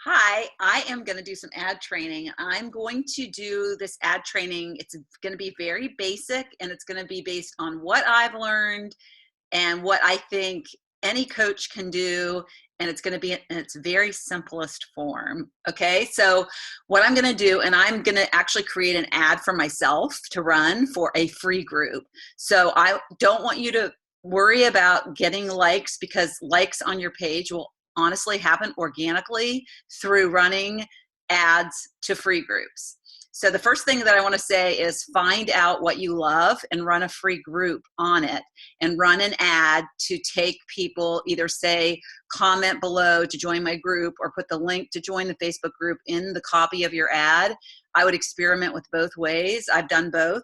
Hi, I am going to do some ad training. I'm going to do this ad training. It's going to be very basic and it's going to be based on what I've learned and what I think any coach can do. And it's going to be in its very simplest form. Okay, so what I'm going to do, and I'm going to actually create an ad for myself to run for a free group. So I don't want you to worry about getting likes, because likes on your page will honestly happen organically through running ads to free groups. So the first thing that I want to say is find out what you love and run a free group on it, and run an ad to take people, either say comment below to join my group or put the link to join the Facebook group in the copy of your ad. I would experiment with both ways. I've done both.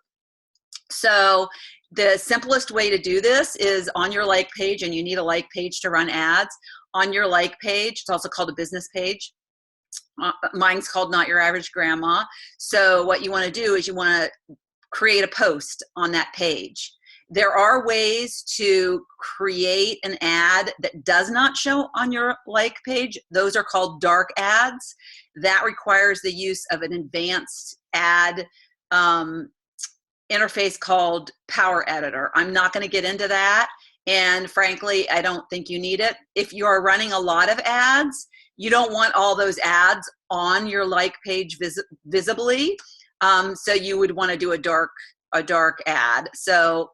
So the simplest way to do this is on your like page, and you need a like page to run ads. On your like page, it's also called a business page. Mine's called Not Your Average Grandma. So what you want to do is you want to create a post on that page. There are ways to create an ad that does not show on your like page. Those are called dark ads. That requires the use of an advanced ad interface called Power Editor. I'm not going to get into that. And frankly, I don't think you need it. If you are running a lot of ads, you don't want all those ads on your like page visibly. So you would want to do a dark ad. So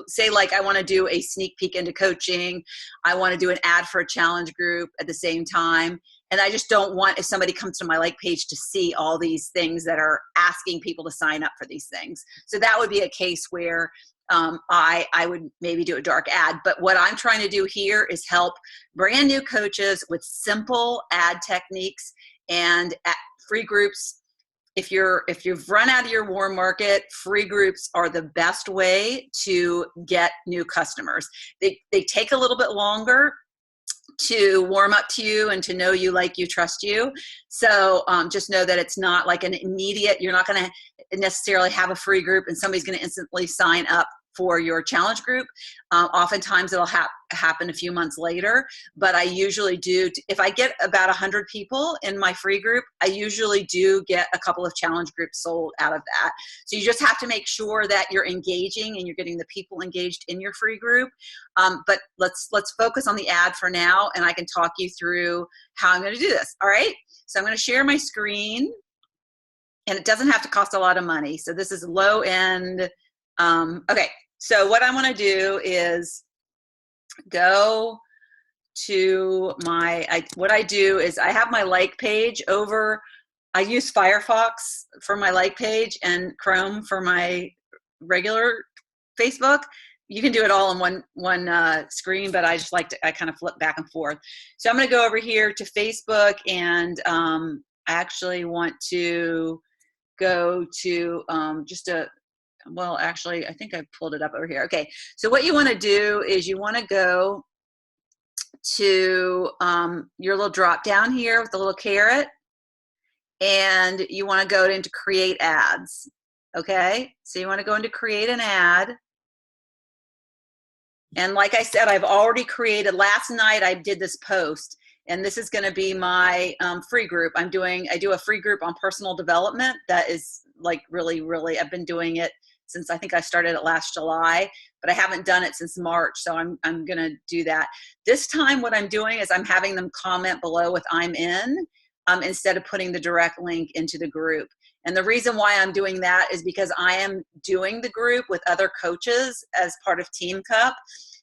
say like I want to do a sneak peek into coaching. I want to do an ad for a challenge group at the same time. And I just don't want, if somebody comes to my like page, to see all these things that are asking people to sign up for these things. So that would be a case where I would maybe do a dark ad. But what I'm trying to do here is help brand new coaches with simple ad techniques and free groups. If you've run out of your warm market, free groups are the best way to get new customers. They take a little bit longer to warm up to you and to know you, like you, trust you. So just know that it's not like an immediate, you're not going to necessarily have a free group and somebody's going to instantly sign up for your challenge group. Oftentimes it'll happen a few months later, but I usually do, if I get about 100 people in my free group, I usually do get a couple of challenge groups sold out of that. So you just have to make sure that you're engaging and you're getting the people engaged in your free group. But let's focus on the ad for now, and I can talk you through how I'm going to do this. All right, so I'm going to share my screen, and it doesn't have to cost a lot of money. So this is low end. Okay, so what I want to do is go to what I do is I have my like page over. I use Firefox for my like page and Chrome for my regular Facebook. You can do it all on one screen, but I just like to, I kind of flip back and forth. So I'm going to go over here to Facebook, and I actually want to go to well, actually, I think I pulled it up over here. Okay, so what you want to do is you want to go to your little drop down here with the little caret, and you want to go into create ads. Okay, so you want to go into create an ad. And like I said, I've already created, last night I did this post, and this is going to be my free group. I do a free group on personal development that is like really, I've been doing it since I think I started it last July, but I haven't done it since March. So I'm going to do that. This time what I'm doing is I'm having them comment below with I'm in, instead of putting the direct link into the group. And the reason why I'm doing that is because I am doing the group with other coaches as part of Team Cup.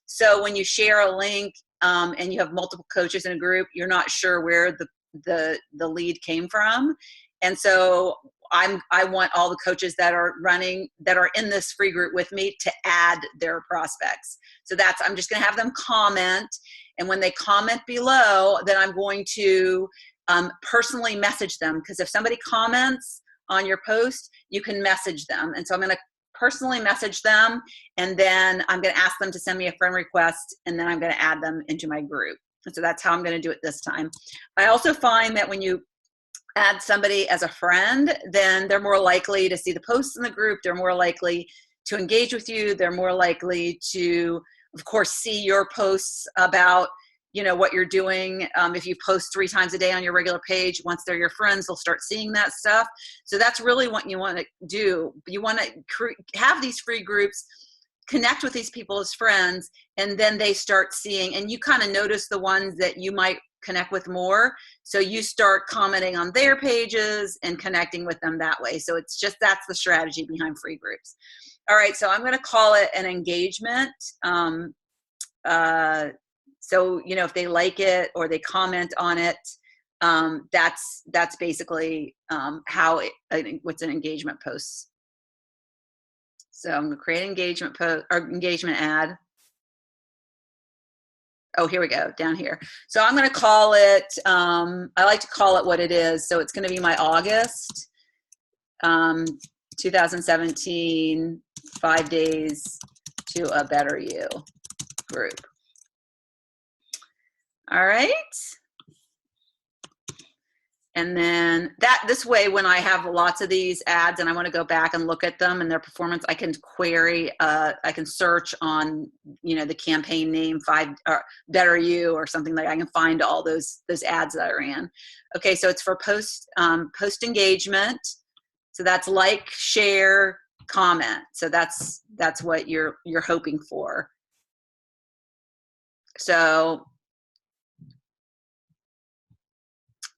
So when you share a link and you have multiple coaches in a group, you're not sure where the lead came from. And so I want all the coaches that are in this free group with me to add their prospects. So I'm just going to have them comment. And when they comment below, then I'm going to personally message them, because if somebody comments on your post, you can message them. And so I'm going to personally message them, and then I'm going to ask them to send me a friend request, and then I'm going to add them into my group. And so that's how I'm going to do it this time. I also find that when you add somebody as a friend, then they're more likely to see the posts in the group. They're more likely to engage with you. They're more likely to, of course, see your posts about you know, what you're doing. If you post 3 times a day on your regular page, once they're your friends, they'll start seeing that stuff. So that's really what you want to do. You want to have these free groups, connect with these people as friends, and then they start seeing, and you kind of notice the ones that you might connect with more. So you start commenting on their pages and connecting with them that way. So it's just, that's the strategy behind free groups. All right, so I'm going to call it an engagement. So, you know, if they like it or they comment on it, that's basically what's an engagement post. So I'm going to create an engagement post or engagement ad. Oh, here we go, down here. So I'm going to call it, I like to call it what it is. So it's going to be my August 2017 5 Days to a Better You group. All right. And then this way, when I have lots of these ads and I want to go back and look at them and their performance, I can query, I can search on, you know, the campaign name Better You or something like that. I can find all those ads that I ran. Okay, so it's for post engagement. So that's like, share, comment. So that's what you're hoping for. So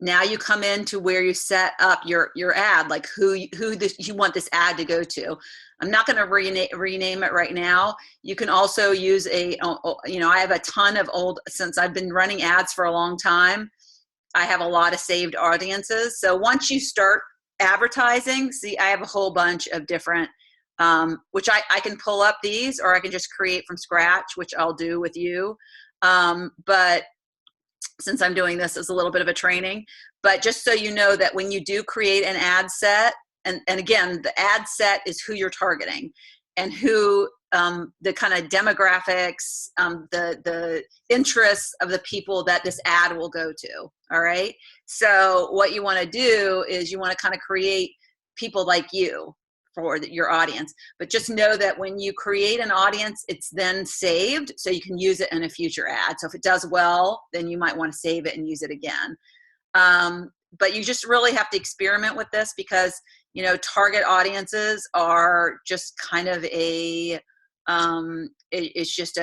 now you come into where you set up your ad, like who you want this ad to go to. I'm not going to rename it right now. You can also use you know, I have a ton of since I've been running ads for a long time, I have a lot of saved audiences. So once you start advertising, see, I have a whole bunch of different, which I can pull up these, or I can just create from scratch, which I'll do with you. But since I'm doing this as a little bit of a training, but just so you know that when you do create an ad set, and again, the ad set is who you're targeting and who the kind of demographics, the interests of the people that this ad will go to. All right. So what you want to do is you want to kind of create people like you for your audience, but just know that when you create an audience, it's then saved so you can use it in a future ad. So if it does well, then you might want to save it and use it again. But you just really have to experiment with this because, you know, target audiences are just kind of it's just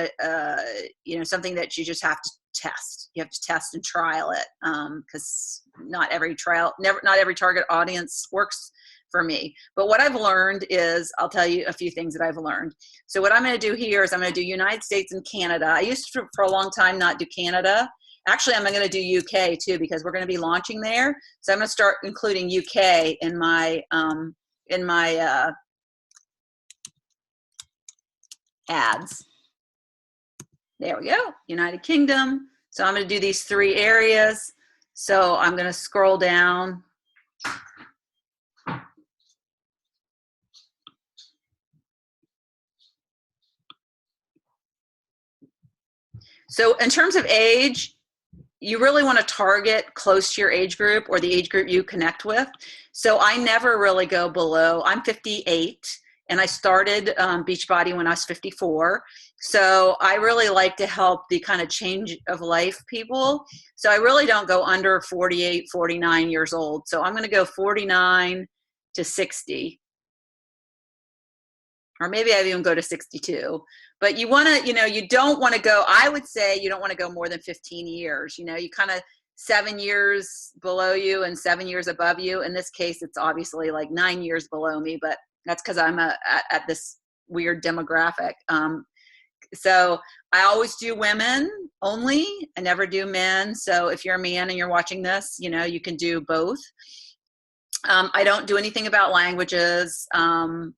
you know, something that you just have to test. You have to test and trial it because not every target audience works for me. But what I've learned is, I'll tell you a few things that I've learned. So what I'm going to do here is I'm going to do United States and Canada. I used to, for a long time, not do Canada. Actually, I'm going to do UK too, because we're going to be launching there. So I'm going to start including UK in my ads. There we go, United Kingdom. So I'm going to do these 3 areas. So I'm going to scroll down. So in terms of age, you really want to target close to your age group or the age group you connect with. So I never really go below, I'm 58 and I started Beachbody when I was 54. So I really like to help the kind of change of life people. So I really don't go under 48, 49 years old. So I'm going to go 49 to 60. Or maybe I even go to 62. But you want to, you know, you don't want to go, I would say you don't want to go more than 15 years. You know, you kind of 7 years below you and 7 years above you. In this case, it's obviously like 9 years below me, but that's because I'm at this weird demographic. So I always do women only. I never do men. So if you're a man and you're watching this, you know, you can do both. I don't do anything about languages. And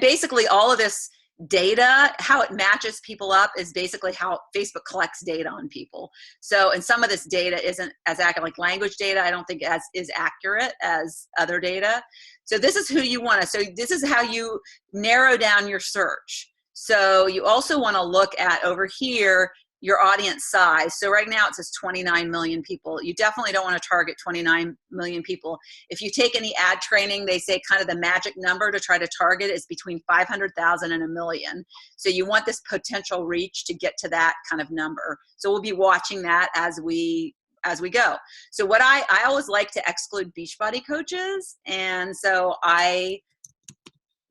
basically all of this data, how it matches people up is basically how Facebook collects data on people. So, and some of this data isn't as accurate, like language data, I don't think is accurate as other data. So this is who you want to, so this is how you narrow down your search. So you also want to look at over here, your audience size. So right now it says 29 million people. You definitely don't want to target 29 million people. If you take any ad training, they say kind of the magic number to try to target is between 500,000 and a million. So you want this potential reach to get to that kind of number. So we'll be watching that as we go. So what I always like to exclude Beachbody coaches. And so I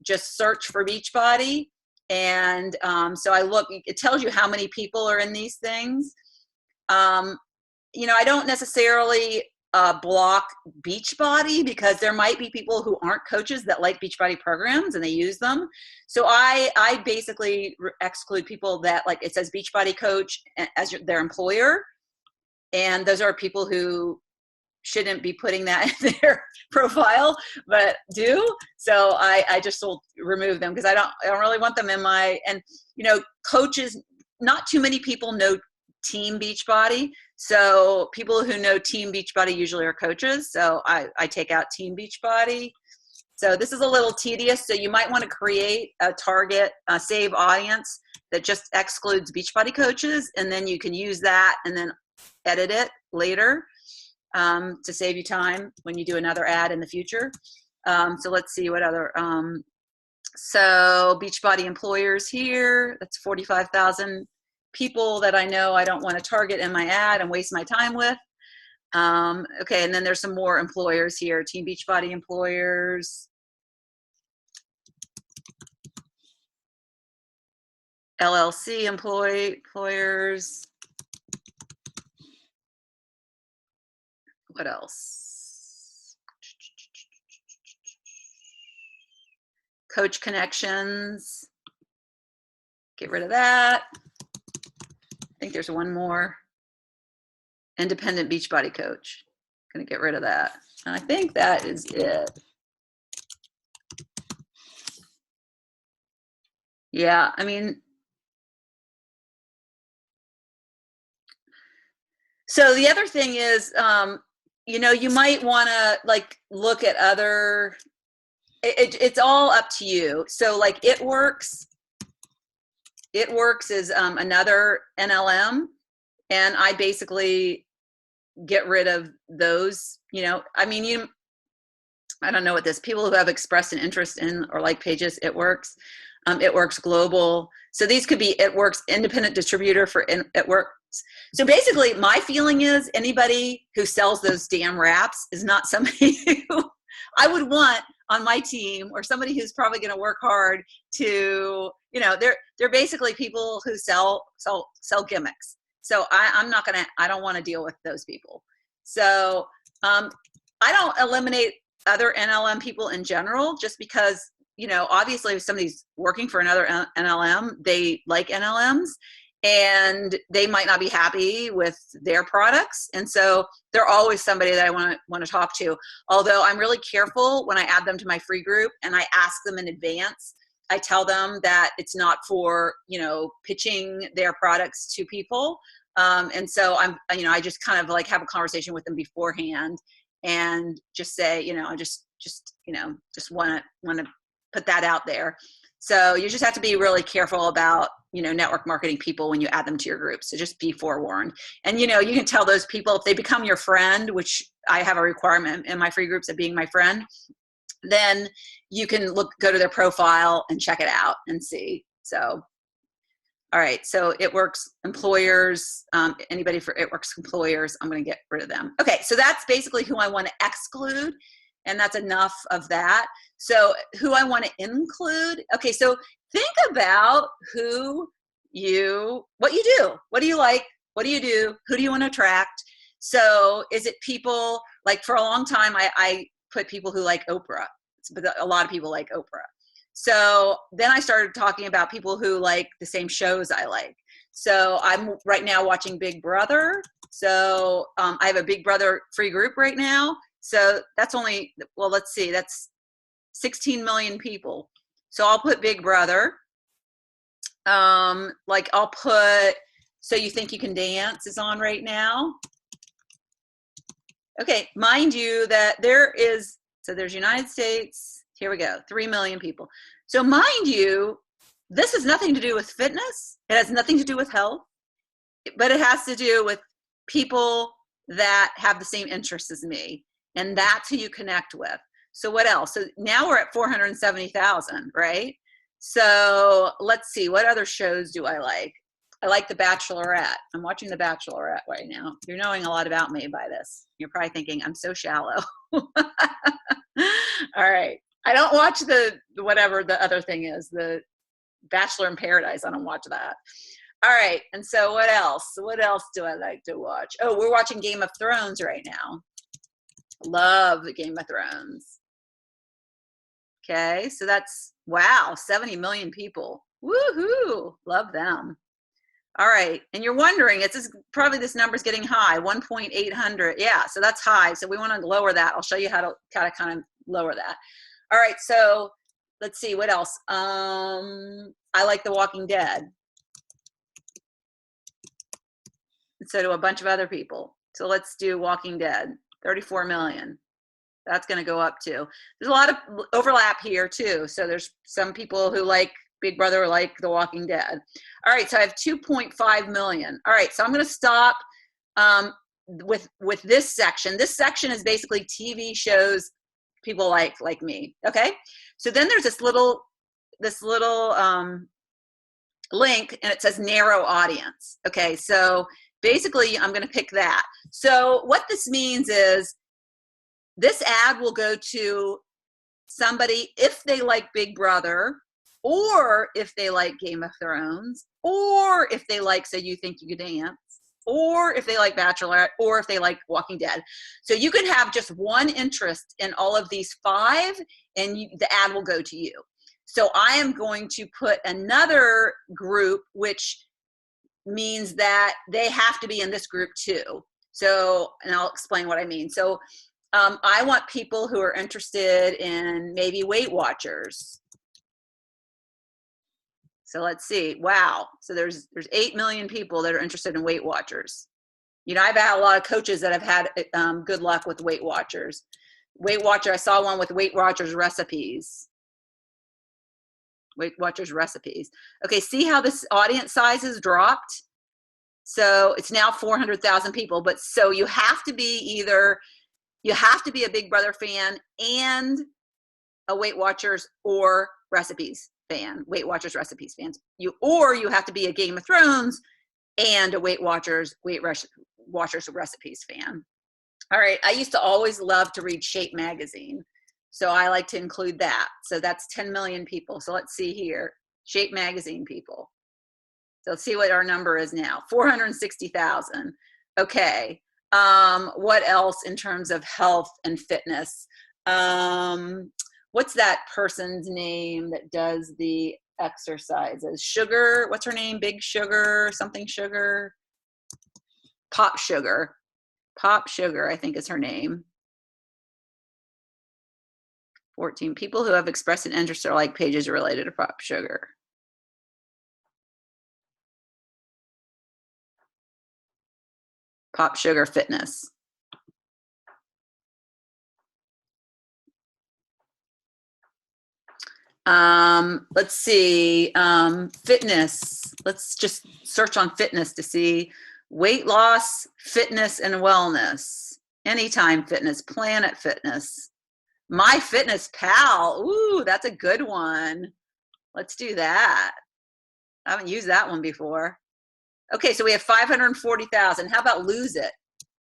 just search for Beachbody. And so I look, it tells you how many people are in these things. You know, I don't necessarily block Beachbody because there might be people who aren't coaches that like Beachbody programs and they use them. So I basically exclude people that, like, it says Beachbody coach as their employer. And those are people who shouldn't be putting that in their profile, but do. So I just will remove them because I don't really want them in my, and you know, coaches, not too many people know Team Beachbody. So people who know Team Beachbody usually are coaches. So I take out Team Beachbody. So this is a little tedious. So you might want to create a target, save audience that just excludes Beachbody coaches. And then you can use that and then edit it later. To save you time when you do another ad in the future. So let's see what other, so Beachbody employers here, that's 45,000 people that I know I don't want to target in my ad and waste my time with. Okay, and then there's some more employers here, Team Beachbody employers. LLC employers. What else? Coach connections. Get rid of that. I think there's one more. Independent Beachbody coach. Gonna get rid of that. And I think that is it. Yeah, I mean, so the other thing is, you know, you might want to like look at other, it's all up to you. So like It Works is another NLM, and I basically get rid of those, you know, I mean, I don't know what this, people who have expressed an interest in or like pages, It Works Global. So these could be It Works independent distributor for It Works. So basically my feeling is anybody who sells those damn wraps is not somebody who I would want on my team, or somebody who's probably going to work hard to, you know, they're basically people who sell gimmicks. So I don't want to deal with those people. So I don't eliminate other NLM people in general, just because, you know, obviously if somebody's working for another NLM, they like NLMs and they might not be happy with their products. And so they're always somebody that I want to talk to. Although I'm really careful when I add them to my free group and I ask them in advance. I tell them that it's not for, you know, pitching their products to people. And so I just kind of like have a conversation with them beforehand and just say, you know, I just want to put that out there. So you just have to be really careful about, you know, network marketing people when you add them to your group. So just be forewarned. And, you know, you can tell those people if they become your friend, which I have a requirement in my free groups of being my friend, then you can go to their profile and check it out and see. So, all right. So It Works employers, anybody for It Works employers, I'm going to get rid of them. Okay. So that's basically who I want to exclude. And that's enough of that. So who I want to include. Okay. So think about what you do. What do you like? What do you do? Who do you want to attract? So is it people, like for a long time, I put people who like Oprah, but a lot of people like Oprah. So then I started talking about people who like the same shows I like. So I'm right now watching Big Brother. So I have a Big Brother free group right now. So that's only, well, let's see, that's 16 million people. So I'll put Big Brother. Like I'll put, So You Think You Can Dance is on right now. Okay, mind you that there's United States, here we go, 3 million people. So mind you, this has nothing to do with fitness. It has nothing to do with health. but it has to do with people that have the same interests as me, and that's who you connect with. So what else? So now we're at 470,000, right? So let's see, what other shows do I like? I like The Bachelorette. I'm watching The Bachelorette right now. You're knowing a lot about me by this. You're probably thinking I'm so shallow. All right. I don't watch the whatever the other thing is, the Bachelor in Paradise. I don't watch that. All right. And so what else? What else do I like to watch? Oh, we're watching Game of Thrones right now. Love Game of Thrones. Okay. So that's, wow, 70 million people. Woohoo. Love them. All right. And you're wondering, it's just, probably this number's getting high, 1.800. Yeah. So that's high. So we want to lower that. I'll show you how to kind of lower that. All right. So let's see what else. I like The Walking Dead. And so do a bunch of other people. So let's do Walking Dead, 34 million. That's going to go up too. There's a lot of overlap here too. So there's some people who like Big Brother, like The Walking Dead. All right, so I have 2.5 million. All right, so I'm going to stop with this section. This section is basically TV shows people like me. Okay, so then there's this little link, and it says narrow audience. Okay, so basically I'm going to pick that. So what this means is this ad will go to somebody if they like Big Brother, or if they like Game of Thrones, or if they like So You Think You Could Dance, or if they like Bachelorette, or if they like Walking Dead. So you can have just one interest in all of these 5, and the ad will go to you. So I am going to put another group, which means that they have to be in this group too. So, and I'll explain what I mean. So I want people who are interested in maybe Weight Watchers. So let's see. Wow. So there's 8 million people that are interested in Weight Watchers. You know, I've had a lot of coaches that have had good luck with Weight Watchers. Weight Watcher, I saw one with Weight Watchers recipes. Weight Watchers recipes. Okay, see how this audience size has dropped? So it's now 400,000 people, but so you have to be a Big Brother fan and a Weight Watchers or recipes fan, Weight Watchers recipes fans. Or you have to be a Game of Thrones and a Weight Watchers recipes fan. All right, I used to always love to read Shape magazine, so I like to include that. So that's 10 million people. So let's see here, Shape magazine people. So let's see what our number is now, 460,000. Okay, what else in terms of health and fitness? What's that person's name that does the exercises? Sugar, what's her name? Big Sugar, something Sugar? Pop Sugar. Pop Sugar, I think is her name. 14 people who have expressed an interest or like pages related to Pop Sugar. Pop Sugar Fitness. Let's see, fitness. Let's just search on fitness to see weight loss, fitness, and wellness. Anytime Fitness, Planet Fitness, My Fitness Pal. Ooh, that's a good one. Let's do that. I haven't used that one before. Okay, so we have 540,000. How about Lose It?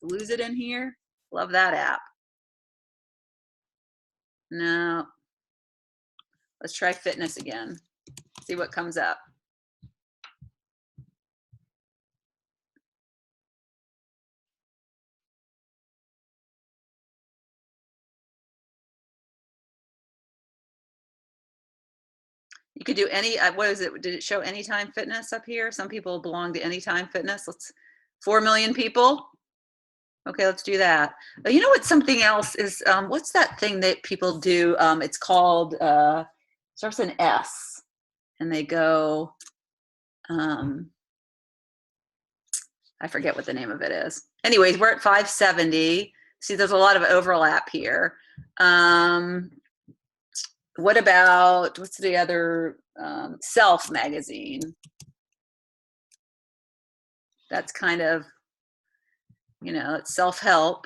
Lose It in here? Love that app. No. Let's try fitness again. See what comes up. You could do any, what is it? Did it show Anytime Fitness up here? Some people belong to Anytime Fitness. 4 million people. Okay, let's do that. You know what, something else is, what's that thing that people do? It's called, starts with an S, and they go, I forget what the name of it is. Anyways, we're at 570. See, there's a lot of overlap here. What about, what's the other, Self magazine? That's kind of, you know, it's self-help.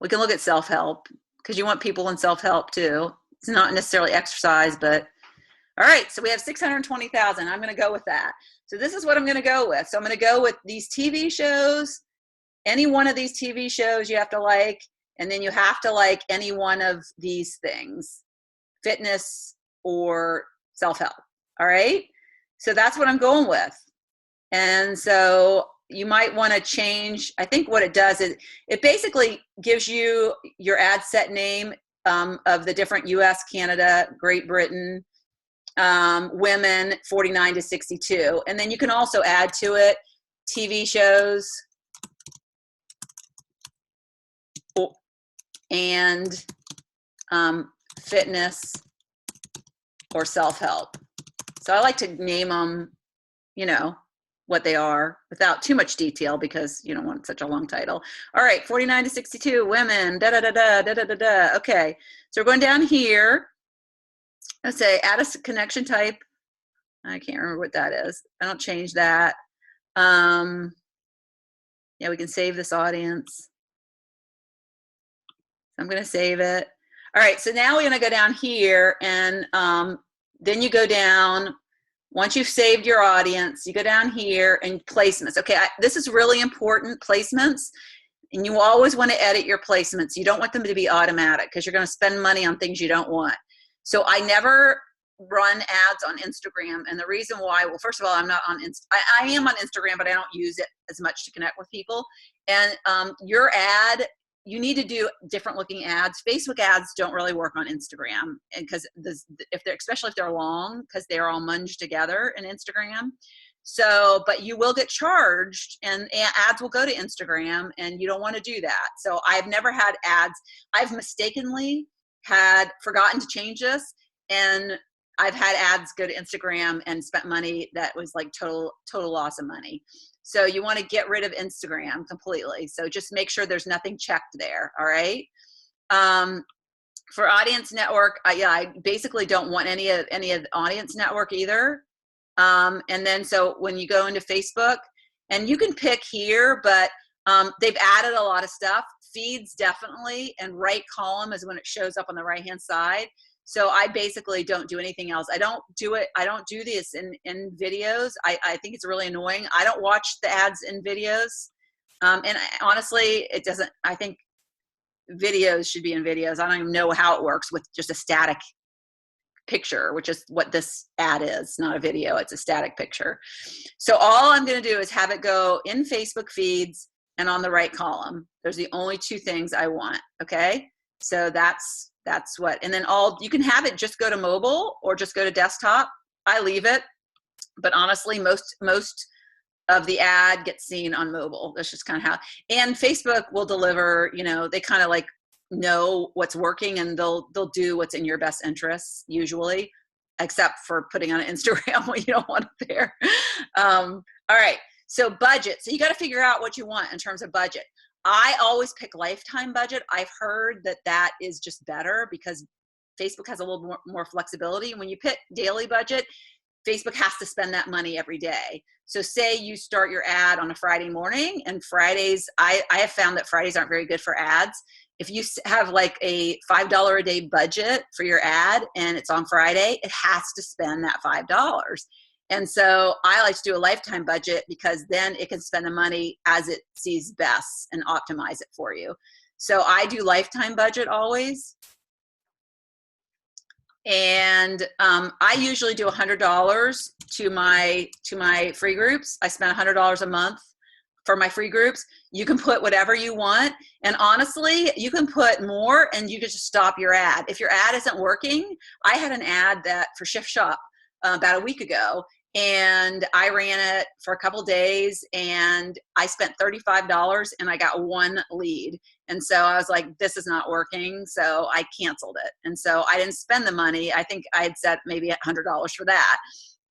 We can look at self-help because you want people in self-help too. It's not necessarily exercise, but all right. So we have 620,000. I'm going to go with that. So this is what I'm going to go with. So I'm going to go with these TV shows. Any one of these TV shows you have to like, and then you have to like any one of these things, fitness or self-help. All right. So that's what I'm going with. And so you might want to change. I think what it does is it basically gives you your ad set name of the different US, Canada, Great Britain, women 49 to 62. And then you can also add to it TV shows and fitness or self-help. So I like to name them, you know, what they are without too much detail because you don't want such a long title. All right, 49 to 62, women, da da da da da da da da. Okay, so we're going down here. Let's say add a connection type. I can't remember what that is. I don't change that. Yeah, we can save this audience. I'm going to save it. All right, so now we're going to go down here, and then you go down. Once you've saved your audience, you go down here and placements. Okay, this is really important, placements. And you always want to edit your placements. You don't want them to be automatic because you're going to spend money on things you don't want. So I never run ads on Instagram. And the reason why, well, first of all, I'm not on I am on Instagram, but I don't use it as much to connect with people. And your ad, you need to do different looking ads. Facebook ads don't really work on Instagram, and because especially if they're long, because they're all munged together in Instagram. So, but you will get charged, and ads will go to Instagram, and you don't want to do that. So I've never had ads. I've mistakenly had forgotten to change this, and I've had ads go to Instagram and spent money that was like total loss of money. So you want to get rid of Instagram completely. So just make sure there's nothing checked there. All right. For audience network, I basically don't want any of the audience network either. And then so when you go into Facebook, and you can pick here, but they've added a lot of stuff. Feeds definitely, and right column is when it shows up on the right hand side. So I basically don't do anything else. I don't do it. I don't do this in videos. I think it's really annoying. I don't watch the ads in videos. And honestly, it doesn't, I think videos should be in videos. I don't even know how it works with just a static picture, which is what this ad is, not a video. It's a static picture. So all I'm going to do is have it go in Facebook feeds and on the right column. There's the only two things I want. Okay. So that's what, and then you can have it just go to mobile or just go to desktop. I leave it, but honestly, most of the ad gets seen on mobile. That's just kind of how, and Facebook will deliver, you know, they kind of like know what's working, and they'll do what's in your best interests usually, except for putting on Instagram when you don't want it there. All right. So budget. So you got to figure out what you want in terms of budget. I always pick lifetime budget. I've heard that is just better because Facebook has a little more flexibility. When you pick daily budget, Facebook has to spend that money every day. So say you start your ad on a Friday morning, and Fridays, I have found that Fridays aren't very good for ads. If you have like a $5 a day budget for your ad and it's on Friday, it has to spend that $5. And so I like to do a lifetime budget because then it can spend the money as it sees best and optimize it for you. So I do lifetime budget always. And I usually do $100 to my free groups. I spend $100 a month for my free groups. You can put whatever you want. And honestly, you can put more and you can just stop your ad. If your ad isn't working, I had an ad that for Shift Shop about a week ago, and I ran it for a couple days, and I spent $35 and I got one lead. And so I was like, this is not working. So I canceled it. And so I didn't spend the money. I think I had set maybe $100 for that.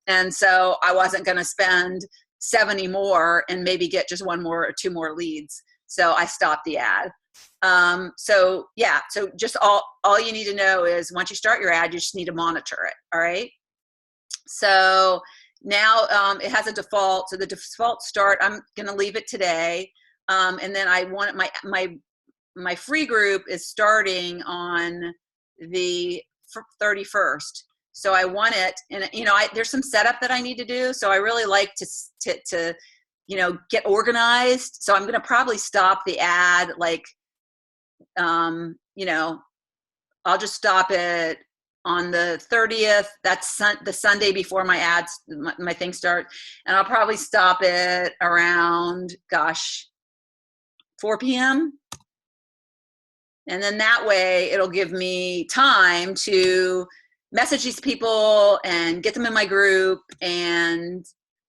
And so I wasn't going to spend 70 more and maybe get just one more or two more leads. So I stopped the ad. So yeah, so just all you need to know is once you start your ad, you just need to monitor it. All right. So Now it has a default. So the default start, I'm going to leave it today. And then I want my free group is starting on the 31st. So I want it, and you know, there's some setup that I need to do. So I really like to you know, get organized. So I'm going to probably stop the ad, like, you know, I'll just stop it on the 30th. That's the Sunday before my ads, my thing starts. And I'll probably stop it around, gosh, 4 p.m. And then that way it'll give me time to message these people and get them in my group. And,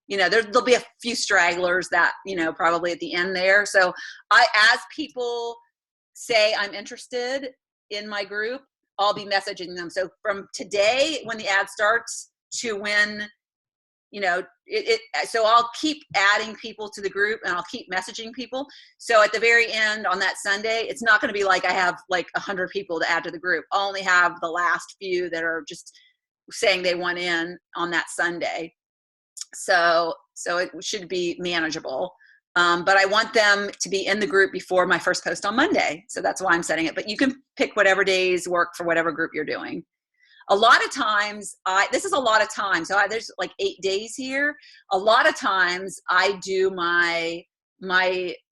you know, there'll be a few stragglers that, you know, probably at the end there. So as people say I'm interested in my group, I'll be messaging them. So from today, when the ad starts, to when, you know, so I'll keep adding people to the group, and I'll keep messaging people. So at the very end on that Sunday, it's not going to be like I have like 100 people to add to the group. I'll only have the last few that are just saying they want in on that Sunday. So it should be manageable. But I want them to be in the group before my first post on Monday. So that's why I'm setting it. But you can pick whatever days work for whatever group you're doing. A lot of times, this is a lot of time. So there's like 8 days here. A lot of times I do my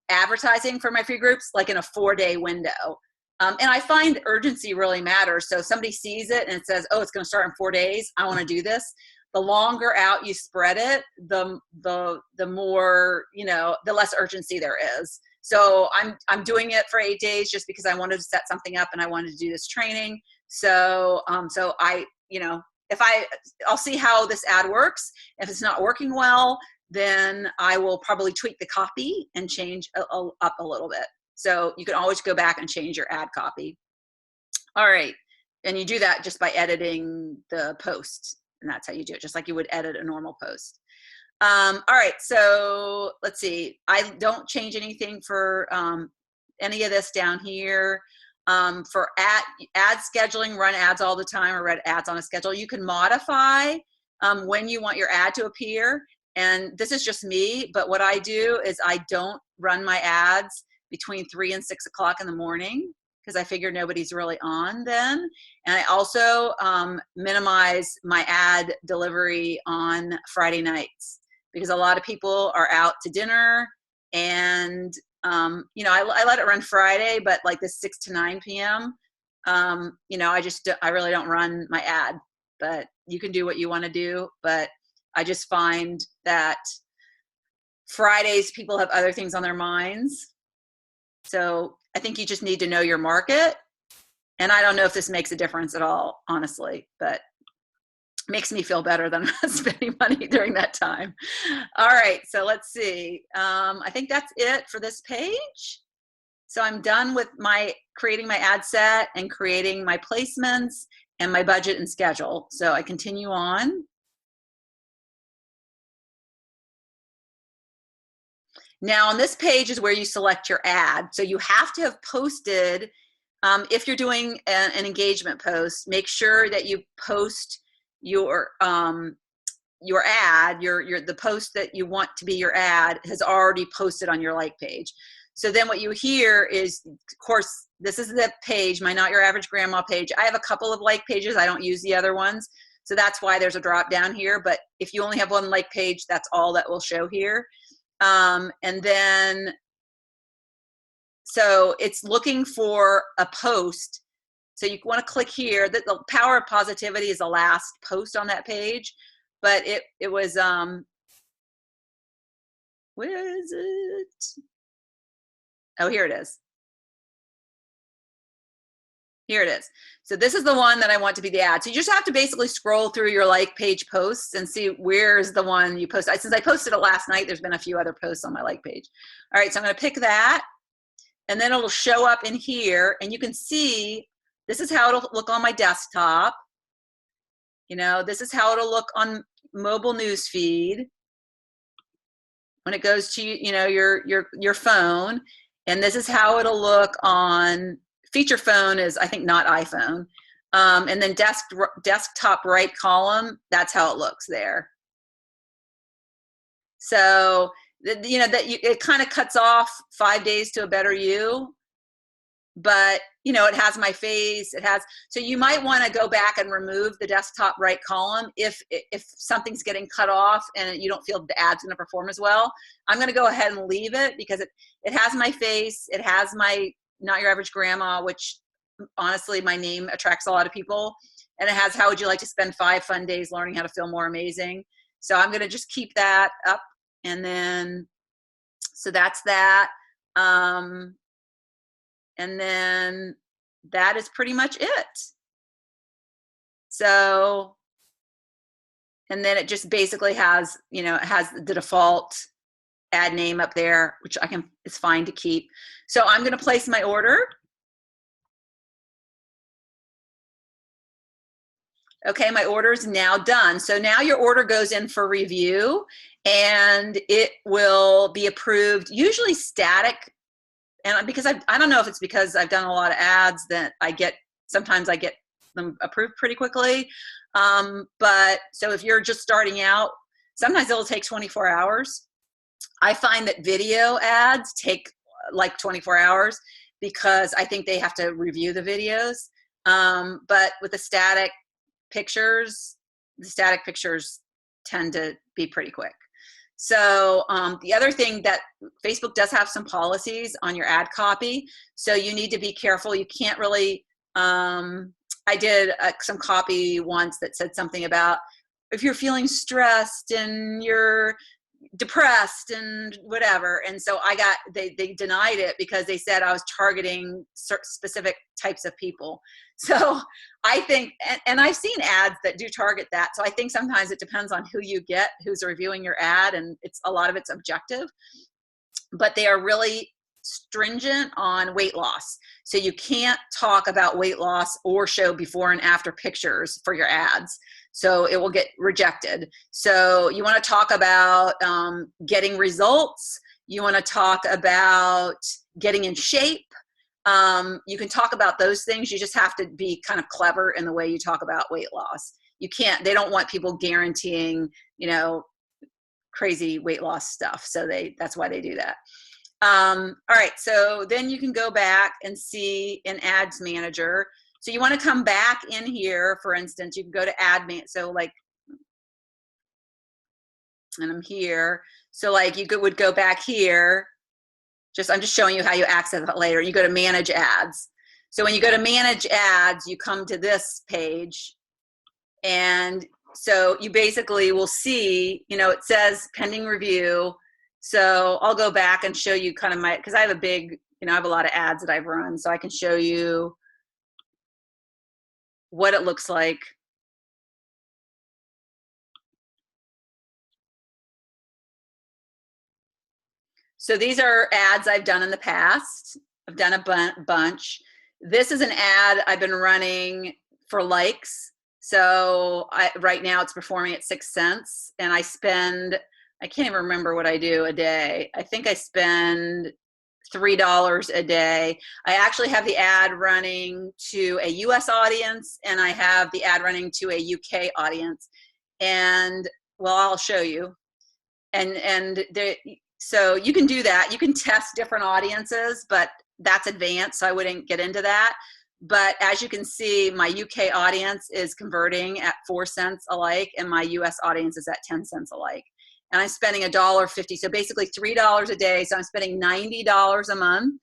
advertising for my free groups like in a 4-day window. And I find urgency really matters. So if somebody sees it and it says, oh, it's going to start in 4 days, I want to do this. The longer out you spread it, the more, you know, the less urgency there is. So I'm doing it for 8 days just because I wanted to set something up and I wanted to do this training. So I, you know, I'll see how this ad works. If it's not working well, then I will probably tweak the copy and change up a little bit. So you can always go back and change your ad copy. All right. And you do that just by editing the post. And that's how you do it, just like you would edit a normal post. All right, so let's see. I don't change anything for any of this down here. For ad scheduling, run ads all the time or run ads on a schedule. You can modify when you want your ad to appear. And this is just me, but what I do is I don't run my ads between 3 and 6 o'clock in the morning, because I figure nobody's really on then. And I also minimize my ad delivery on Friday nights, because a lot of people are out to dinner, and you know, I let it run Friday, but like the 6 to 9 p.m., you know, I really don't run my ad. But you can do what you want to do. But I just find that Fridays people have other things on their minds. So I think you just need to know your market. And I don't know if this makes a difference at all, honestly, but it makes me feel better than spending money during that time. All right, so let's see. I think that's it for this page. So I'm done with creating my ad set and creating my placements and my budget and schedule. So I continue on. Now on this page is where you select your ad. So you have to have posted, if you're doing an engagement post, make sure that you post your ad, the post that you want to be your ad has already posted on your like page. So then what you hear is, of course, this is the page, my Not Your Average Grandma page. I have a couple of like pages. I don't use the other ones. So that's why there's a drop down here. But if you only have one like page, that's all that will show here. And then, so it's looking for a post. So you want to click here. The Power of Positivity is the last post on that page, but it was, where is it? Oh, here it is. Here it is. So this is the one that I want to be the ad. So you just have to basically scroll through your like page posts and see where's the one you post. Since I posted it last night, there's been a few other posts on my like page. All right, so I'm going to pick that, and then it'll show up in here, and you can see this is how it'll look on my desktop. You know, this is how it'll look on mobile news feed when it goes to, you know, your phone, and this is how it'll look on feature phone is, I think, not iPhone. And then desktop right column, that's how it looks there. So, you know, it kind of cuts off 5 days to a better you, but you know, it has my face, it has, so you might want to go back and remove the desktop right column if something's getting cut off and you don't feel the ad's going to perform as well. I'm going to go ahead and leave it because it has my face, it has my Not Your Average Grandma, which honestly, my name attracts a lot of people, and it has how would you like to spend 5 fun days learning how to feel more amazing. So I'm going to just keep that up, and then so that's that. And then that is pretty much it. So, and then it just basically has, you know, it has the default ad name up there, which it's fine to keep. So I'm going to place my order. Okay, my order is now done. So now your order goes in for review and it will be approved, usually static. And because I don't know if it's because I've done a lot of ads that sometimes I get them approved pretty quickly. But so if you're just starting out, sometimes it'll take 24 hours. I find that video ads take like 24 hours because I think they have to review the videos. But with the static pictures tend to be pretty quick. So the other thing that Facebook does have some policies on your ad copy. So you need to be careful. You can't really, I did some copy once that said something about if you're feeling stressed and you're depressed and whatever. And so they denied it because they said I was targeting specific types of people. So I think, and I've seen ads that do target that. So I think sometimes it depends on who you get, who's reviewing your ad, and a lot of it's objective, but they are really stringent on weight loss. So you can't talk about weight loss or show before and after pictures for your ads. So it will get rejected. So you want to talk about getting results. You want to talk about getting in shape. You can talk about those things. You just have to be kind of clever in the way you talk about weight loss. They don't want people guaranteeing, you know, crazy weight loss stuff. So that's why they do that. All right. So then you can go back and see in Ads Manager. So you want to come back in here, for instance, you can go to so like, and I'm here. So like would go back here. I'm just showing you how you access it later. You go to Manage Ads. So when you go to Manage Ads, you come to this page. And so you basically will see, you know, it says pending review. So I'll go back and show you kind of because I have I have a lot of ads that I've run. So I can show you what it looks like. So these are ads I've done in the past. I've done a bunch. This is an ad I've been running for likes. So right now it's performing at 6 cents, and I can't even remember what I do a day. I think I spend $3 a day. I actually have the ad running to a US audience, and I have the ad running to a UK audience. And well, I'll show you. So you can do that. You can test different audiences, but that's advanced, so I wouldn't get into that. But as you can see, my UK audience is converting at 4 cents a like, and my US audience is at 10 cents a like. And I'm spending $1.50, so basically $3 a day. So I'm spending $90 a month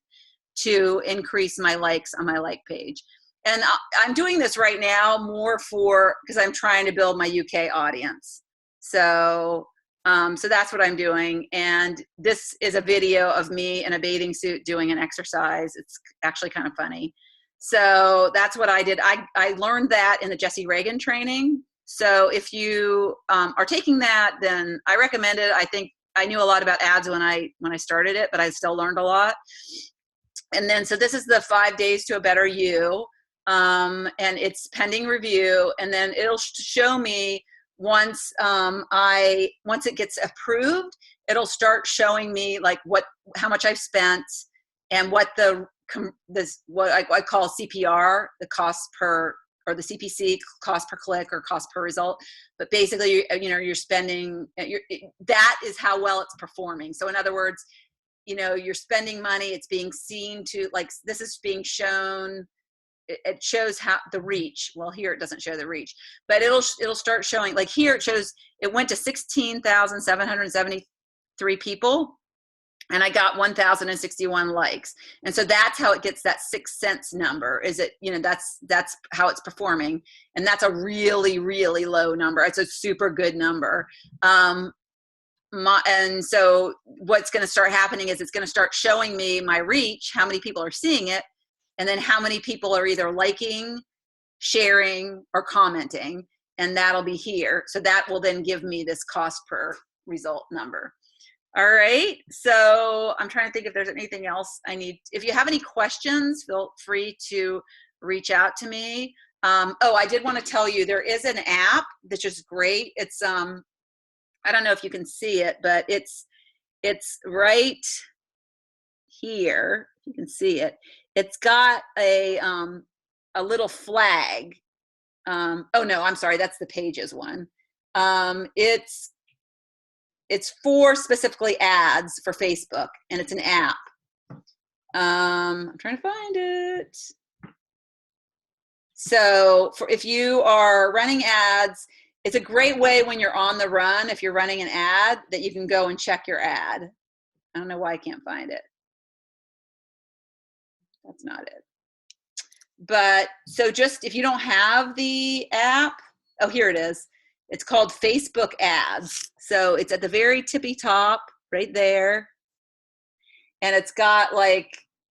to increase my likes on my like page. And I'm doing this right now more because I'm trying to build my UK audience. So that's what I'm doing. And this is a video of me in a bathing suit doing an exercise. It's actually kind of funny. So that's what I did. I learned that in the Jesse Reagan training. So if you are taking that, then I recommend it. I think I knew a lot about ads when I started it, but I still learned a lot. And then, so this is the 5 days to a better you. And it's pending review. And then it'll show me once it gets approved, it'll start showing me like how much I've spent and what what I call CPR, the cost per or the CPC, cost per click or cost per result. But basically, you're spending, that is how well it's performing. So in other words, you're spending money, it's being seen to, like, this is being shown, it shows how the reach. Well, here it doesn't show the reach, but it'll start showing, like here it shows it went to 16,773 people, and I got 1,061 likes. And so that's how it gets that 6 cents number. Is it, that's how it's performing. And that's a really, really low number. It's a super good number. And so what's going to start happening is it's going to start showing me my reach, how many people are seeing it, and then how many people are either liking, sharing, or commenting. And that'll be here. So that will then give me this cost per result number. All right, so I'm trying to think if there's anything else I need. If you have any questions, feel free to reach out to me. Oh, I did want to tell you, there is an app that's just great. It's, I don't know if you can see it, but it's right here. You can see it. It's got a little flag. Oh no, I'm sorry, that's the Pages one. It's for specifically ads for Facebook, and it's an app. I'm trying to find it. So if you are running ads, it's a great way when you're on the run, if you're running an ad, that you can go and check your ad. I don't know why I can't find it. That's not it. But so just if you don't have the app, oh, here it is. It's called Facebook Ads. So it's at the very tippy top right there. And it's got like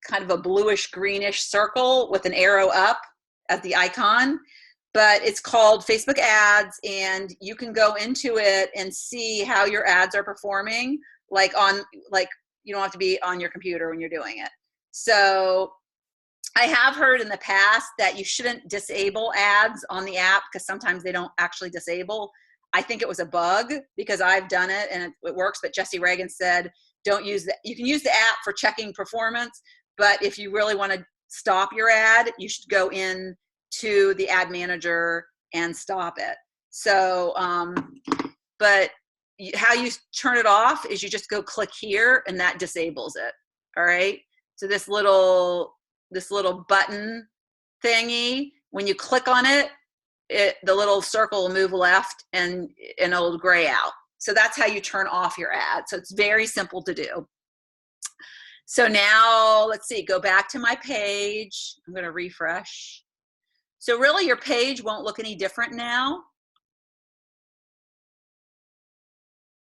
kind of a bluish greenish circle with an arrow up as the icon. But it's called Facebook Ads, and you can go into it and see how your ads are performing, like you don't have to be on your computer when you're doing it. So I have heard in the past that you shouldn't disable ads on the app because sometimes they don't actually disable. I think it was a bug because I've done it and it works, but Jesse Reagan said, don't use that. You can use the app for checking performance, but if you really want to stop your ad, you should go in to the ad manager and stop it. So, but how you turn it off is you just go click here and that disables it. All right. So this little button thingy, when you click on it, the little circle will move left and it'll gray out. So that's how you turn off your ad. So it's very simple to do. So now let's see, go back to my page. I'm going to refresh. So really your page won't look any different now.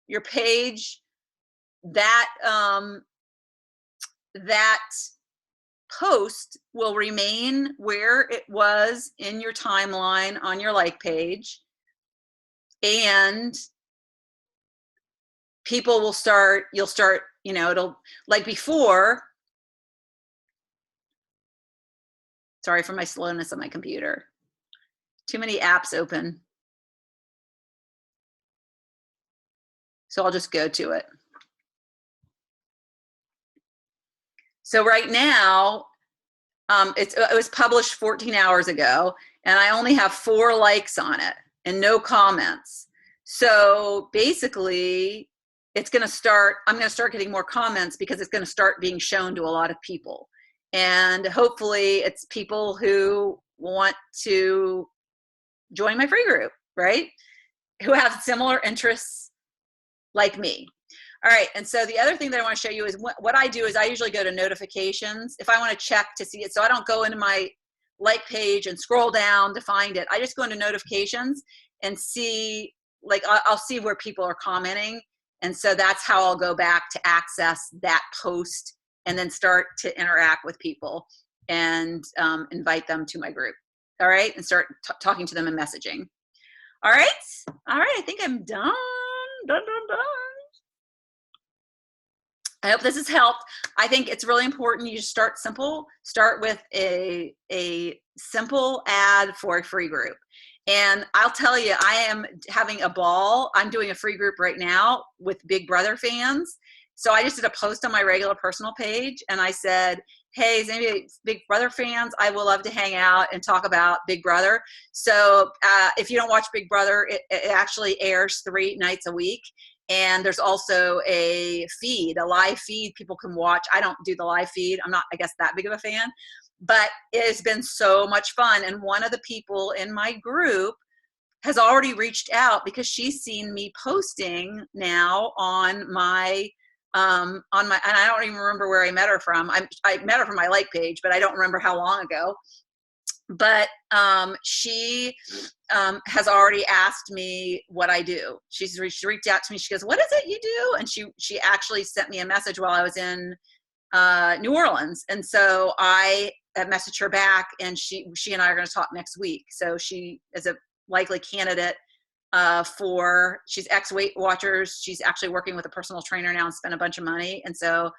Your page, that post will remain where it was in your timeline on your like page, and people will start, you'll start, it'll, like before, sorry for my slowness on my computer, too many apps open, so I'll just go to it. So right now, it was published 14 hours ago, and I only have 4 likes on it and no comments. So basically, it's going to start, I'm going to start getting more comments because it's going to start being shown to a lot of people. And hopefully it's people who want to join my free group, right? Who have similar interests like me. All right, and so the other thing that I want to show you is what I do is I usually go to notifications if I want to check to see it. So I don't go into my like page and scroll down to find it. I just go into notifications and see, like I'll see where people are commenting. And so that's how I'll go back to access that post and then start to interact with people and invite them to my group. All right, and start talking to them and messaging. All right, I think I'm done. Done. I hope this has helped. I think it's really important you start simple. Start with a simple ad for a free group. And I'll tell you, I am having a ball. I'm doing a free group right now with Big Brother fans. So I just did a post on my regular personal page and I said, hey, is anybody Big Brother fans? I will love to hang out and talk about Big Brother. So if you don't watch Big Brother, it actually airs 3 nights a week. And there's also a feed, a live feed people can watch. I don't do the live feed. I'm not, I guess, that big of a fan. But it has been so much fun. And one of the people in my group has already reached out because she's seen me posting now on my and I don't even remember where I met her from. I met her from my like page, but I don't remember how long ago. But she has already asked me what I do. She reached out to me. She goes, "What is it you do?" And she actually sent me a message while I was in New Orleans, and so I messaged her back, and she and I are going to talk next week. So she is a likely candidate she's ex-Weight Watchers. She's actually working with a personal trainer now and spent a bunch of money. And so,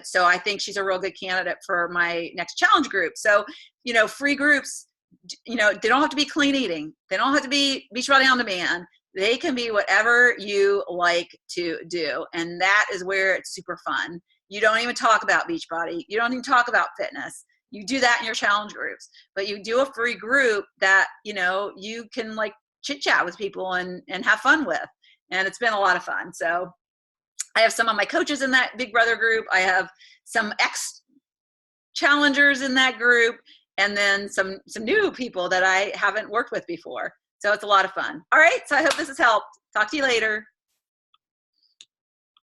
so I think she's a real good candidate for my next challenge group. So, free groups, they don't have to be clean eating. They don't have to be Beachbody On Demand. They can be whatever you like to do. And that is where it's super fun. You don't even talk about Beachbody. You don't even talk about fitness. You do that in your challenge groups, but you do a free group that, you can like chit chat with people and have fun with. And it's been a lot of fun. So I have some of my coaches in that Big Brother group. I have some ex challengers in that group, and then some new people that I haven't worked with before. So it's a lot of fun. All right. So I hope this has helped. Talk to you later.